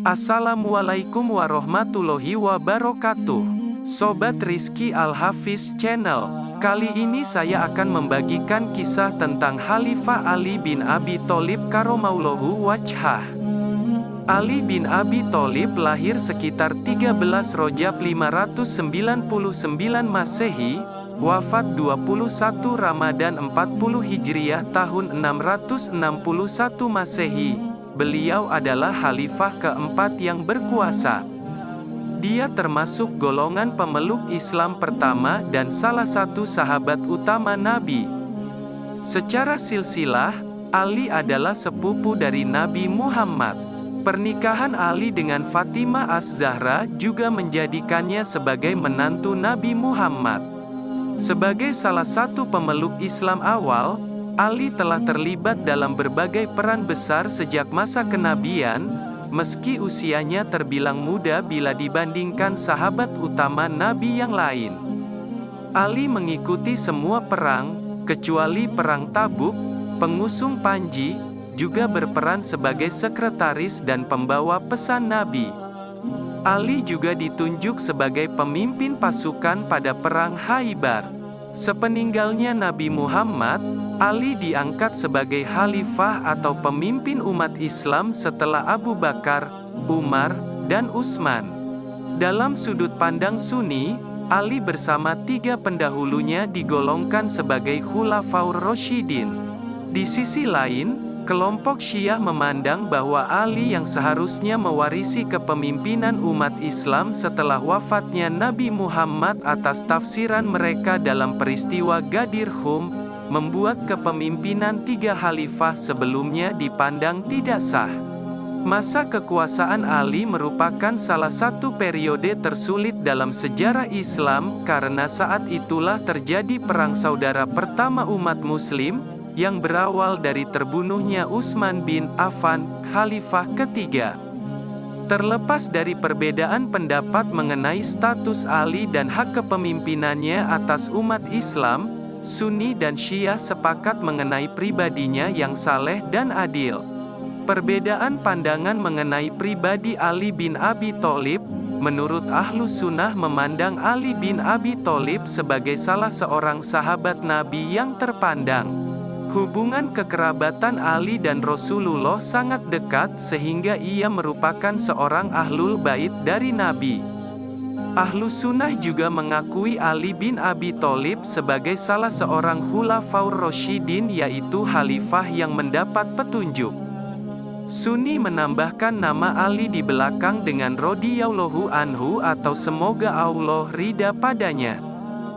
Assalamualaikum warahmatullahi wabarakatuh. Sobat Rizky Al-Hafiz Channel. Kali ini saya akan membagikan kisah tentang Khalifah Ali bin Abi Tholib karramallahu wajhah. Ali bin Abi Tholib lahir sekitar 13 Rajab 599 Masehi, wafat 21 Ramadan 40 Hijriah tahun 661 Masehi. Beliau adalah khalifah keempat yang berkuasa. Dia termasuk golongan pemeluk Islam pertama dan salah satu sahabat utama Nabi. Secara silsilah, Ali adalah sepupu dari Nabi Muhammad. Pernikahan Ali dengan Fatimah Az-Zahra juga menjadikannya sebagai menantu Nabi Muhammad. Sebagai salah satu pemeluk Islam awal, Ali telah terlibat dalam berbagai peran besar sejak masa kenabian, meski usianya terbilang muda bila dibandingkan sahabat utama Nabi yang lain. Ali mengikuti semua perang, kecuali Perang Tabuk, pengusung Panji, juga berperan sebagai sekretaris dan pembawa pesan Nabi. Ali juga ditunjuk sebagai pemimpin pasukan pada Perang Khaybar. Sepeninggalnya Nabi Muhammad, Ali diangkat sebagai khalifah atau pemimpin umat Islam setelah Abu Bakar, Umar, dan Utsman. Dalam sudut pandang Sunni, Ali bersama tiga pendahulunya digolongkan sebagai Khulafaur Rasyidin. Di sisi lain, kelompok Syiah memandang bahwa Ali yang seharusnya mewarisi kepemimpinan umat Islam setelah wafatnya Nabi Muhammad atas tafsiran mereka dalam peristiwa Ghadir Khum, membuat kepemimpinan tiga khalifah sebelumnya dipandang tidak sah. Masa kekuasaan Ali merupakan salah satu periode tersulit dalam sejarah Islam karena saat itulah terjadi perang saudara pertama umat Muslim, yang berawal dari terbunuhnya Utsman bin Affan, khalifah ketiga. Terlepas dari perbedaan pendapat mengenai status Ali dan hak kepemimpinannya atas umat Islam, Sunni dan Syiah sepakat mengenai pribadinya yang saleh dan adil. Perbedaan pandangan mengenai pribadi Ali bin Abi Tholib, menurut Ahlus Sunnah memandang Ali bin Abi Tholib sebagai salah seorang sahabat Nabi yang terpandang. Hubungan kekerabatan Ali dan Rasulullah sangat dekat sehingga ia merupakan seorang ahlul bait dari Nabi. Ahlus Sunnah juga mengakui Ali bin Abi Tholib sebagai salah seorang Khulafaur Rasyidin, yaitu khalifah yang mendapat petunjuk. Sunni menambahkan nama Ali di belakang dengan radhiyallahu anhu atau semoga Allah ridha padanya.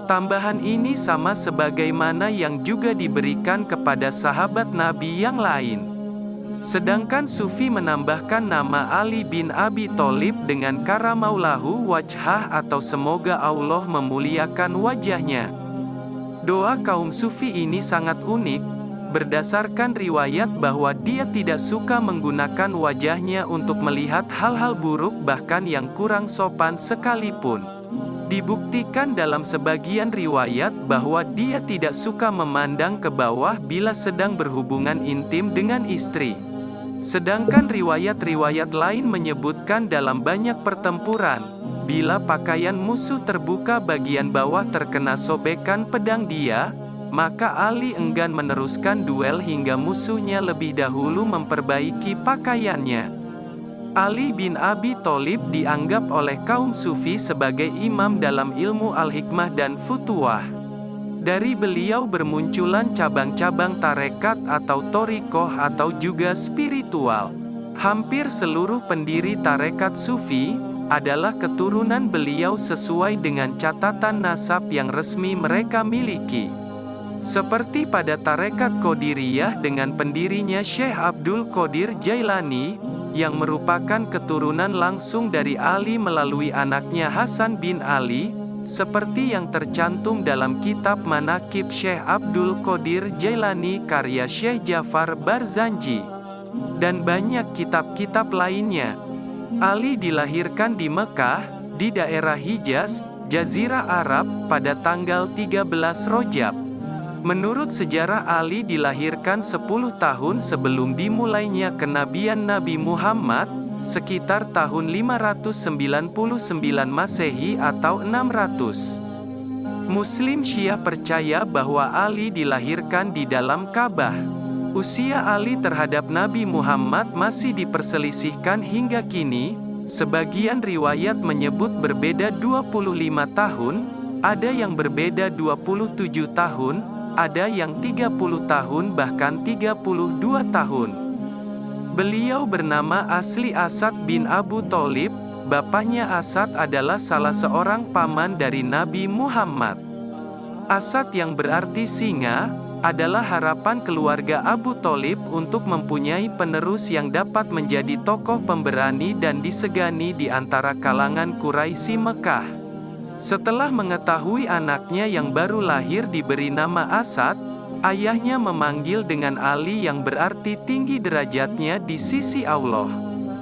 Tambahan ini sama sebagaimana yang juga diberikan kepada sahabat Nabi yang lain. Sedangkan Sufi menambahkan nama Ali bin Abi Tholib dengan karramallahu wajhah atau semoga Allah memuliakan wajahnya. Doa kaum Sufi ini sangat unik, berdasarkan riwayat bahwa dia tidak suka menggunakan wajahnya untuk melihat hal-hal buruk bahkan yang kurang sopan sekalipun. Dibuktikan dalam sebagian riwayat bahwa dia tidak suka memandang ke bawah bila sedang berhubungan intim dengan istri. Sedangkan riwayat-riwayat lain menyebutkan dalam banyak pertempuran, bila pakaian musuh terbuka bagian bawah terkena sobekan pedang dia, maka Ali enggan meneruskan duel hingga musuhnya lebih dahulu memperbaiki pakaiannya. Ali bin Abi Tholib dianggap oleh kaum Sufi sebagai imam dalam ilmu al-hikmah dan futuwah. Dari beliau bermunculan cabang-cabang tarekat atau thoriqoh atau juga spiritual. Hampir seluruh pendiri tarekat Sufi adalah keturunan beliau sesuai dengan catatan nasab yang resmi mereka miliki. Seperti pada tarekat Qadiriyah dengan pendirinya Syekh Abdul Qadir Jailani, yang merupakan keturunan langsung dari Ali melalui anaknya Hasan bin Ali, seperti yang tercantum dalam kitab Manaqib Syekh Abdul Qadir Jailani karya Syekh Jafar Barzanji, dan banyak kitab-kitab lainnya. Ali dilahirkan di Mekah, di daerah Hijaz, Jazirah Arab, pada tanggal 13 Rajab. Menurut sejarah Ali dilahirkan 10 tahun sebelum dimulainya kenabian Nabi Muhammad, sekitar tahun 599 Masehi atau 600. Muslim Syiah percaya bahwa Ali dilahirkan di dalam Ka'bah. Usia Ali terhadap Nabi Muhammad masih diperselisihkan hingga kini. Sebagian riwayat menyebut berbeda 25 tahun, ada yang berbeda 27 tahun, ada yang 30 tahun bahkan 32 tahun. Beliau bernama asli Asad bin Abu Tholib, bapaknya Asad adalah salah seorang paman dari Nabi Muhammad. Asad yang berarti singa, adalah harapan keluarga Abu Tholib untuk mempunyai penerus yang dapat menjadi tokoh pemberani dan disegani di antara kalangan Quraisy Mekah. Setelah mengetahui anaknya yang baru lahir diberi nama Asad, ayahnya memanggil dengan Ali yang berarti tinggi derajatnya di sisi Allah.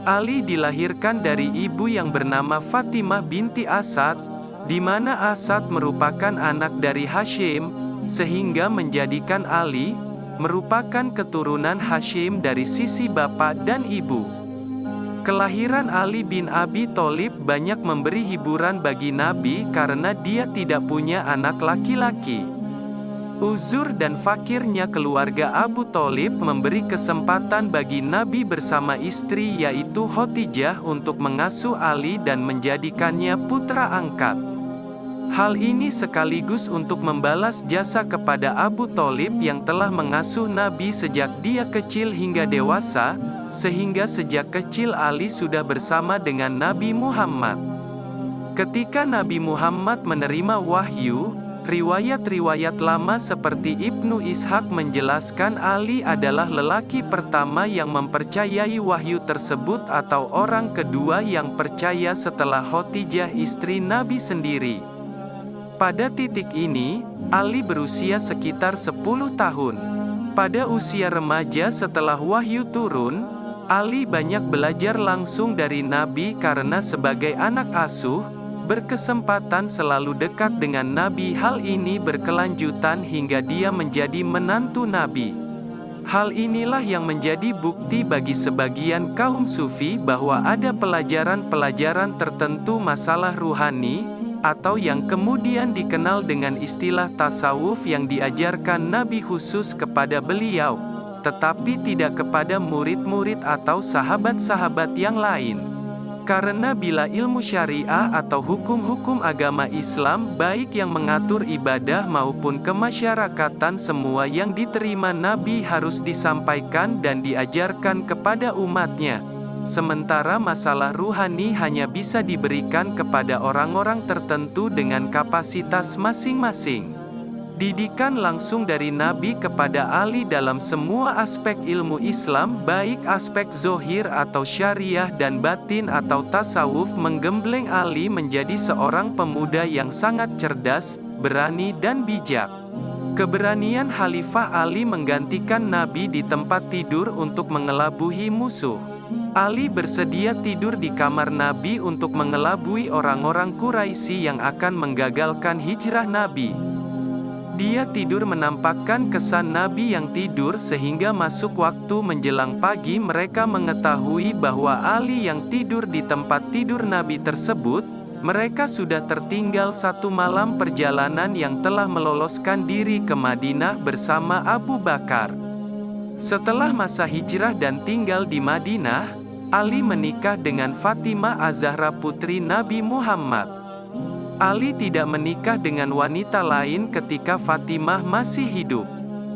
Ali dilahirkan dari ibu yang bernama Fatimah binti Asad, di mana Asad merupakan anak dari Hashim, sehingga menjadikan Ali merupakan keturunan Hashim dari sisi bapak dan ibu. Kelahiran Ali bin Abi Tholib banyak memberi hiburan bagi Nabi karena dia tidak punya anak laki-laki. Uzur dan fakirnya keluarga Abu Tholib memberi kesempatan bagi Nabi bersama istri yaitu Khadijah untuk mengasuh Ali dan menjadikannya putra angkat. Hal ini sekaligus untuk membalas jasa kepada Abu Tholib yang telah mengasuh Nabi sejak dia kecil hingga dewasa, sehingga sejak kecil Ali sudah bersama dengan Nabi Muhammad. Ketika Nabi Muhammad menerima wahyu, riwayat-riwayat lama seperti Ibnu Ishaq menjelaskan Ali adalah lelaki pertama yang mempercayai wahyu tersebut atau orang kedua yang percaya setelah Khadijah istri Nabi sendiri. Pada titik ini, Ali berusia sekitar 10 tahun. Pada usia remaja setelah wahyu turun, Ali banyak belajar langsung dari Nabi karena sebagai anak asuh, berkesempatan selalu dekat dengan Nabi. Hal ini berkelanjutan hingga dia menjadi menantu Nabi. Hal inilah yang menjadi bukti bagi sebagian kaum sufi bahwa ada pelajaran-pelajaran tertentu masalah ruhani, atau yang kemudian dikenal dengan istilah tasawuf yang diajarkan Nabi khusus kepada beliau, tetapi tidak kepada murid-murid atau sahabat-sahabat yang lain. Karena bila ilmu syariah atau hukum-hukum agama Islam baik yang mengatur ibadah maupun kemasyarakatan semua yang diterima Nabi harus disampaikan dan diajarkan kepada umatnya. Sementara masalah ruhani hanya bisa diberikan kepada orang-orang tertentu dengan kapasitas masing-masing. Didikan langsung dari Nabi kepada Ali dalam semua aspek ilmu Islam baik aspek zohir atau syariah dan batin atau tasawuf menggembleng Ali menjadi seorang pemuda yang sangat cerdas, berani dan bijak. Keberanian Khalifah Ali menggantikan Nabi di tempat tidur untuk mengelabuhi musuh. Ali bersedia tidur di kamar Nabi untuk mengelabui orang-orang Quraisy yang akan menggagalkan hijrah Nabi. Dia tidur menampakkan kesan Nabi yang tidur sehingga masuk waktu menjelang pagi mereka mengetahui bahwa Ali yang tidur di tempat tidur Nabi tersebut, mereka sudah tertinggal satu malam perjalanan yang telah meloloskan diri ke Madinah bersama Abu Bakar. Setelah masa hijrah dan tinggal di Madinah, Ali menikah dengan Fatimah Az-Zahra putri Nabi Muhammad. Ali tidak menikah dengan wanita lain ketika Fatimah masih hidup.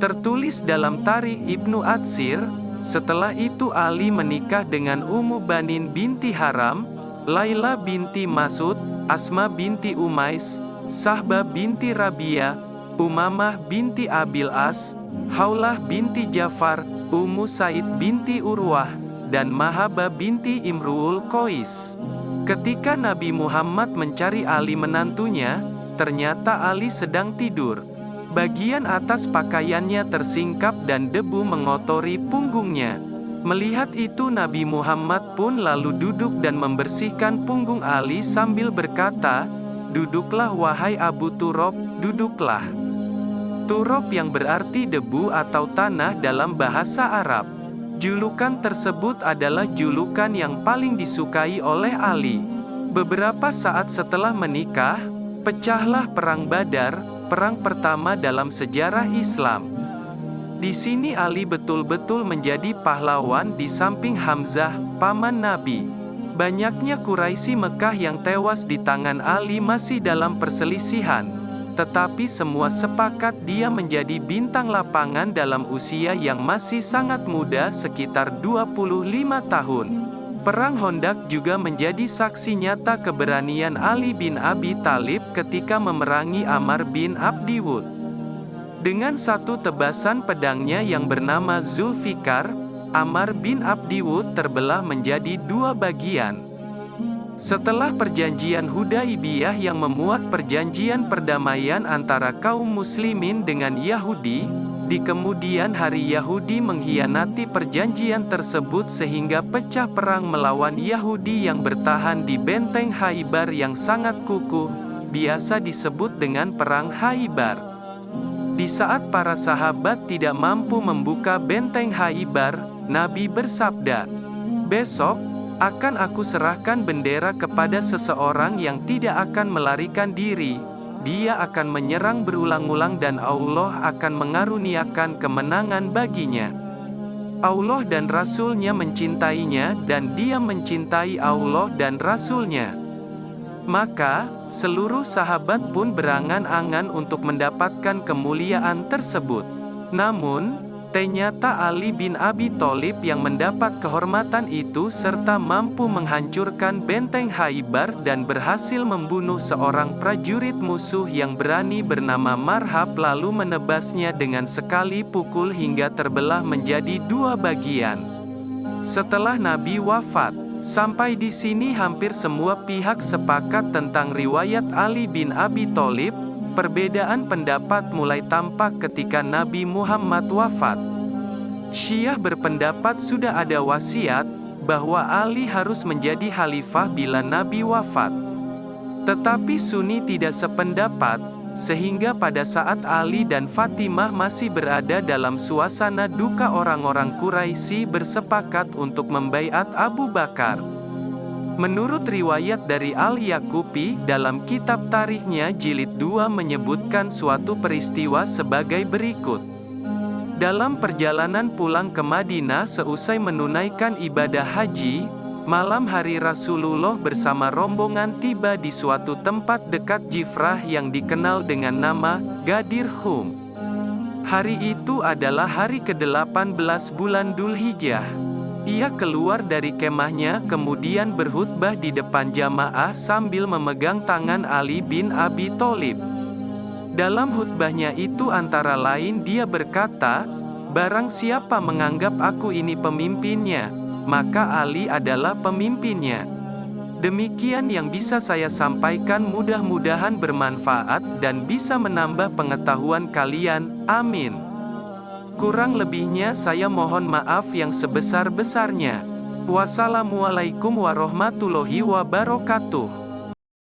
Tertulis dalam Tarikh Ibnu Atsir, setelah itu Ali menikah dengan Ummu Banin binti Haram, Laila binti Mas'ud, Asma binti Umais, Sahbah binti Rabia, Umamah binti Abil As, Haulah binti Jafar, Ummu Said binti Urwah, dan Mahabah binti Imru'ul Qais. Ketika Nabi Muhammad mencari Ali menantunya, ternyata Ali sedang tidur. Bagian atas pakaiannya tersingkap dan debu mengotori punggungnya. Melihat itu Nabi Muhammad pun lalu duduk dan membersihkan punggung Ali sambil berkata, "Duduklah wahai Abu Turab, duduklah." Turab yang berarti debu atau tanah dalam bahasa Arab. Julukan tersebut adalah julukan yang paling disukai oleh Ali. Beberapa saat setelah menikah, pecahlah Perang Badar, perang pertama dalam sejarah Islam. Di sini Ali betul-betul menjadi pahlawan di samping Hamzah, paman Nabi. Banyaknya Quraisy Mekah yang tewas di tangan Ali masih dalam perselisihan, tetapi semua sepakat dia menjadi bintang lapangan dalam usia yang masih sangat muda, sekitar 25 tahun. Perang Khandaq juga menjadi saksi nyata keberanian Ali bin Abi Thalib ketika memerangi Amr bin Abdi Wud. Dengan satu tebasan pedangnya yang bernama Zulfikar, Amr bin Abdi Wud terbelah menjadi dua bagian. Setelah perjanjian Hudaibiyah yang memuat perjanjian perdamaian antara kaum muslimin dengan Yahudi, di kemudian hari Yahudi mengkhianati perjanjian tersebut sehingga pecah perang melawan Yahudi yang bertahan di benteng Khaybar yang sangat kukuh, biasa disebut dengan Perang Khaybar. Di saat para sahabat tidak mampu membuka benteng Khaybar, Nabi bersabda, "Besok, akan aku serahkan bendera kepada seseorang yang tidak akan melarikan diri. Dia akan menyerang berulang-ulang dan Allah akan mengaruniakan kemenangan baginya. Allah dan Rasul-Nya mencintainya dan dia mencintai Allah dan Rasul-Nya." Maka, seluruh sahabat pun berangan-angan untuk mendapatkan kemuliaan tersebut. Namun, ternyata Ali bin Abi Thalib yang mendapat kehormatan itu serta mampu menghancurkan benteng Khaybar dan berhasil membunuh seorang prajurit musuh yang berani bernama Marhab lalu menebasnya dengan sekali pukul hingga terbelah menjadi dua bagian. Setelah Nabi wafat, sampai di sini hampir semua pihak sepakat tentang riwayat Ali bin Abi Thalib. Perbedaan pendapat mulai tampak ketika Nabi Muhammad wafat. Syiah berpendapat sudah ada wasiat, bahwa Ali harus menjadi khalifah bila Nabi wafat. Tetapi Sunni tidak sependapat, sehingga pada saat Ali dan Fatimah masih berada dalam suasana duka, orang-orang Quraisy bersepakat untuk membaiat Abu Bakar. Menurut riwayat dari Al-Yaqubi dalam kitab tarikhnya jilid 2 menyebutkan suatu peristiwa sebagai berikut. Dalam perjalanan pulang ke Madinah seusai menunaikan ibadah haji, malam hari Rasulullah bersama rombongan tiba di suatu tempat dekat Jifrah yang dikenal dengan nama Ghadir Khum. Hari itu adalah hari ke-18 bulan Dzulhijjah. Ia keluar dari kemahnya kemudian berkhutbah di depan jamaah sambil memegang tangan Ali bin Abi Thalib. Dalam khutbahnya itu antara lain dia berkata, "Barang siapa menganggap aku ini pemimpinnya, maka Ali adalah pemimpinnya." Demikian yang bisa saya sampaikan, mudah-mudahan bermanfaat dan bisa menambah pengetahuan kalian. Amin. Kurang lebihnya saya mohon maaf yang sebesar-besarnya. Wassalamualaikum warahmatullahi wabarakatuh.